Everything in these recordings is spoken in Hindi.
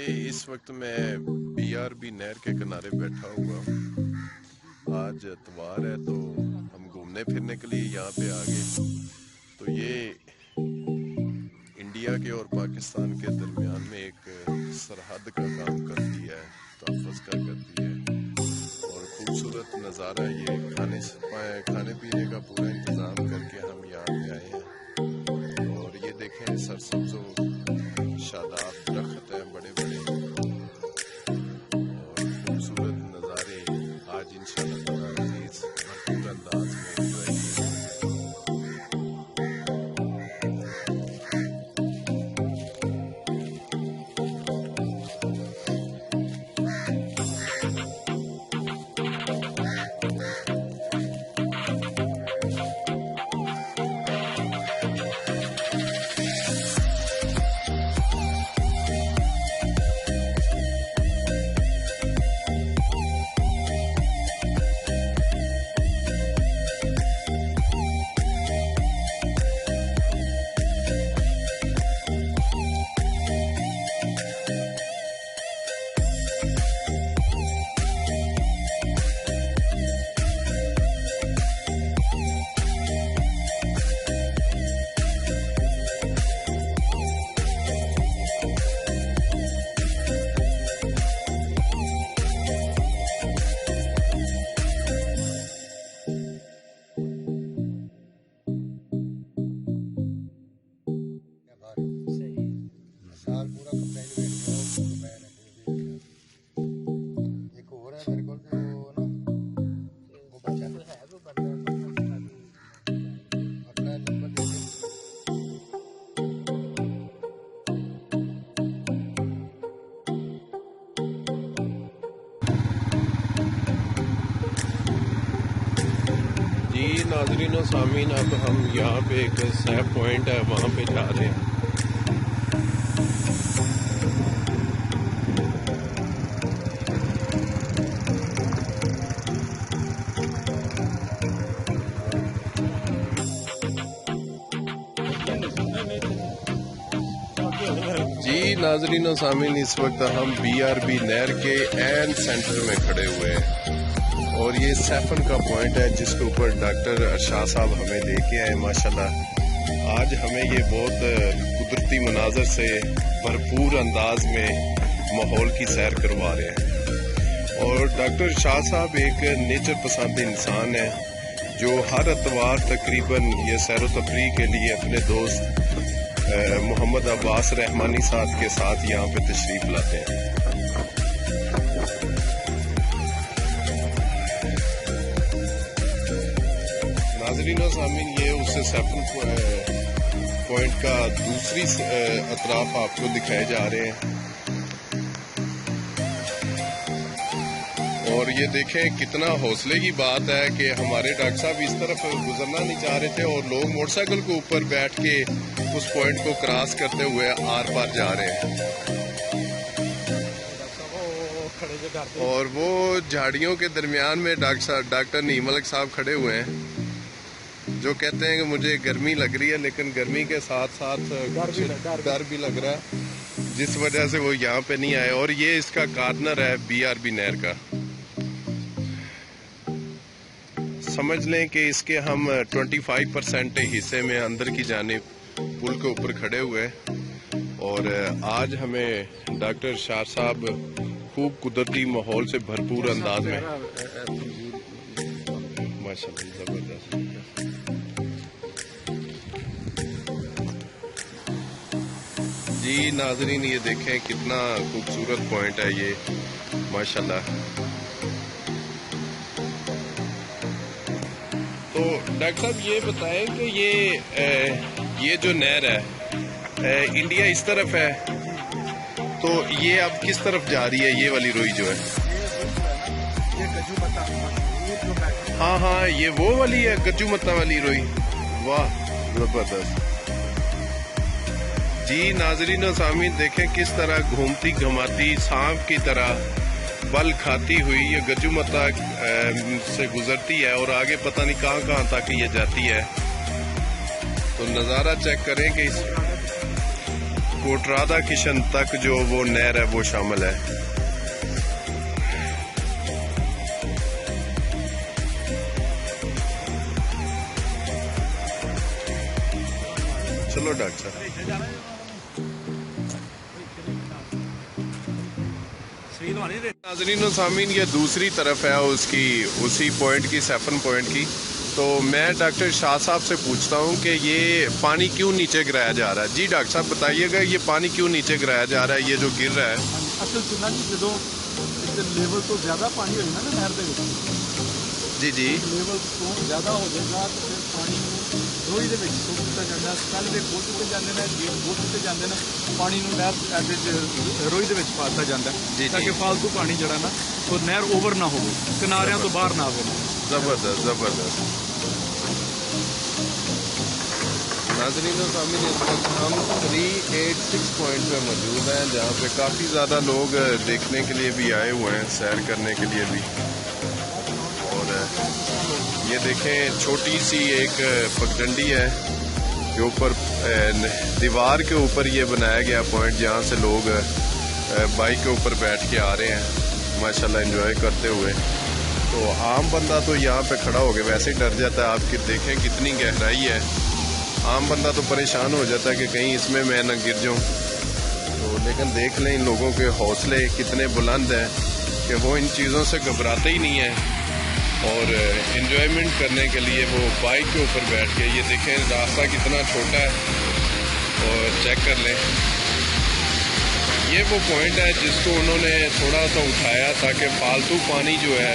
इस वक्त मैं BRB नहर के किनारे बैठा हुआ हूँ। आज इतवार है तो हम घूमने फिरने के लिए यहाँ पे आ गए। तो ये इंडिया के और पाकिस्तान के दरमियान में एक सरहद का काम करती है, तहफ़्फ़ुज़ का करती है। और खूबसूरत नज़ारा ये खाने पीने का पूरा इंतज़ाम करके हम यहाँ पे आए हैं। और ये देखें सरसब्ज़ शादाब दरख्त हैं बड़े बड़े और खूबसूरत नज़ारे। आज इंशाअल्लाह भरपूर अंदाज में एंजॉय साल पूरा कंप्लेंट एक और है मेरे को ना वो बच्चा तो है वो बंदा अपना नंबर दे जी नाज़रीन और सामीन, अब हम यहाँ पे एक सैफ पॉइंट है वहाँ पे जा रहे हैं। जी नाज़रीन और सामीन, इस वक्त हम BRB नहर के एन सेंटर में खड़े हुए हैं और ये सैफन का पॉइंट है जिसके ऊपर डॉक्टर अरशाद साहब हमें लेके आए। माशाल्लाह आज हमें ये बहुत कुदरती मनाजर से भरपूर अंदाज में माहौल की सैर करवा रहे हैं। और डॉक्टर अरशाद साहब एक नेचर पसंद इंसान है जो हर इतवार तकरीबन ये सैर व तफरीह के लिए अपने दोस्त मोहम्मद अब्बास रहमानी साहब के साथ यहाँ पे तशरीफ लाते हैं। नाज़रीन और सामीन, ये उससे सैफन पॉइंट का दूसरी अतराफ आपको दिखाए जा रहे हैं। और ये देखें कितना हौसले की बात है कि हमारे डॉक्टर साहब इस तरफ गुजरना नहीं चाह रहे थे और लोग मोटरसाइकिल के ऊपर बैठ के उस पॉइंट को क्रॉस करते हुए आर पार जा रहे हैं। और वो झाड़ियों के दरमियान में डॉक्टर नीम मलिक साहब खड़े हुए हैं जो कहते हैं कि मुझे गर्मी लग रही है, लेकिन गर्मी के साथ साथ डर भी लग रहा है, जिस वजह से वो यहाँ पे नहीं आए। और ये इसका कार्नर है BRB नहर का। समझ लें कि इसके हम 25% हिस्से में अंदर की जानिब पुल के ऊपर खड़े हुए हैं। और आज हमें डॉक्टर अरशाद साहब खूब कुदरती माहौल से भरपूर अंदाज में माशाल्लाह जबरदस्त। जी नाजरीन, ये देखें कितना खूबसूरत पॉइंट है ये माशाल्लाह। तो डॉक्टर साहब ये बताएं कि ये जो नहर है इंडिया इस तरफ है, तो ये अब किस तरफ जा रही है? ये वाली रोई जो है, हाँ हाँ, ये वो वाली है गज्जू मत्ता वाली रोई। वाह जबरदस्त। जी नाजरीन और सामीन, देखें किस तरह घूमती घुमाती सांप की तरह बल खाती हुई ये गज्जू मत्ता से गुजरती है और आगे पता नहीं कहां तक ये जाती है। तो नज़ारा चेक करें कि कोटरादा किशन तक जो वो नहर है वो शामिल है। चलो डॉक्टर साहब। नाज़रीन और सामीन, ये दूसरी तरफ है उसकी, उसी पॉइंट की, सैफन पॉइंट की। तो मैं डॉक्टर शाह साहब से पूछता हूँ कि ये पानी क्यों नीचे गिराया जा रहा है। जी डॉक्टर साहब बताइएगा, ये पानी क्यों नीचे गिराया जा रहा है, ये जो गिर रहा है। असल सुना जी जो लेवल तो ज़्यादा पानी हो ना नहर के, जी जी, लेवल तो ज़्यादा हो जाएगा तो फिर पानी रोई ਦੇ ਵਿੱਚ ਸੁੱਕ ਦਿੱਤਾ ਜਾਂਦਾ। ਕੱਲ ਦੇ ਖੋਲ ਦਿੱਤੇ ਜਾਂਦੇ ਨੇ, ਗੇਟ ਖੋਲ ਦਿੱਤੇ ਜਾਂਦੇ ਨੇ, ਪਾਣੀ ਨੂੰ ਨਹਿਰ ਦੇ ਰੋਈ ਦੇ ਵਿੱਚ ਪਾ ਦਿੱਤਾ ਜਾਂਦਾ ਤਾਂ ਕਿ ਫालतू ਪਾਣੀ ਜਿਹੜਾ ਨਾ ਉਹ ਨਹਿਰ ਓਵਰ ਨਾ ਹੋਵੇ, ਕਿਨਾਰਿਆਂ ਤੋਂ ਬਾਹਰ ਨਾ ਆਵੇ। ज़बरदस्त ज़बरदस्त। नाज़रीन और सामीन, इस वक्त हम 386 पॉइंट पे मौजूद हैं, जहाँ पे काफ़ी ज़्यादा लोग देखने के लिए भी आए हुए हैं, सैर करने के लिए भी। और ये देखें, छोटी सी एक पगडंडी है के ऊपर दीवार के ऊपर ये बनाया गया पॉइंट, जहाँ से लोग बाइक के ऊपर बैठ के आ रहे हैं माशाल्लाह एंजॉय करते हुए। तो आम बंदा तो यहाँ पे खड़ा हो गया वैसे ही डर जाता है। आप देखें कितनी गहराई है, आम बंदा तो परेशान हो जाता है कि कहीं इसमें मैं न गिर जाऊँ। तो लेकिन देख लें इन लोगों के हौसले कितने बुलंद हैं कि वो इन चीज़ों से घबराते ही नहीं हैं और एंजॉयमेंट करने के लिए वो बाइक के ऊपर बैठ के, ये देखें रास्ता कितना छोटा है और चेक कर लें। ये वो पॉइंट है जिसको उन्होंने थोड़ा सा उठाया ताकि फालतू पानी जो है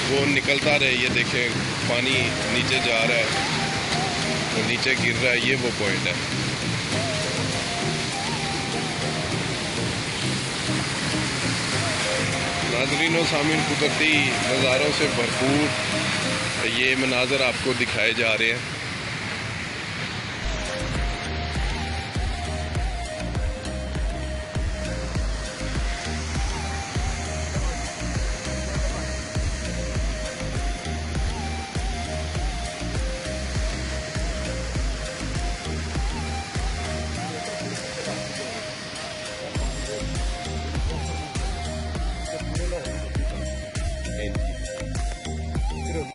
वो निकलता रहे। ये देखें पानी नीचे जा रहा है, तो नीचे गिर रहा है, ये वो पॉइंट है। नाज़रीन और सामीन, कुदरती नज़ारों से भरपूर ये मनाज़र आपको दिखाए जा रहे हैं।